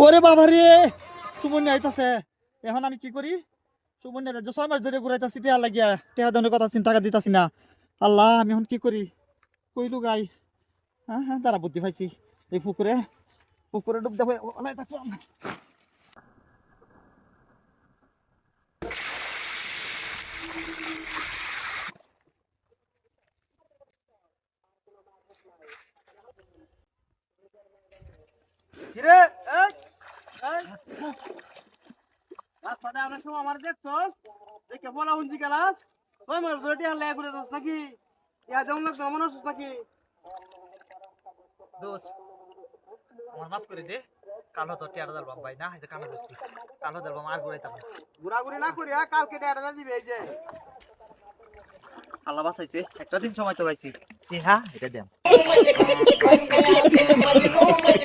ওরে বাবা রে, সুমন আইতাছে। এখন আমি কি করি? সুমনের 6 মাস ধরে ঘুরাইতাছি, টেহা লাগিয়া টেহা দানের কথা টাকা দিতাছি না। আল্লাহ, আমি এখন কি করি? কইলু গাই। হ্যাঁ হ্যাঁ, তারা বুদ্ধি পাইছি। এই পুকুরে পুকুরে ডুব দেবো। কিরে এই এই রাস্তাতে আনার সময় আমার দেখছস? দেখে বলা হুঞ্জি গেলাস? 6 মাস ধরে টেহা লাগা করে দোস নাকি? ইয়া যেমন লাগতো মনে হচ্ছে নাকি? দোস আমার মাফ করে দে। কালো তো টেয়ার দালবাম ভাই না, এটা কানা ধরছি। কালো দালবাম আর ঘুরাইতাম না। ঘুরাঘুরি না করি, কালকে টেয়ারটা দিবে এই যে। আল্লাহ বাঁচাইছে, একটা দিন সময় তো পাইছি। হ্যাঁ, এটা দেন।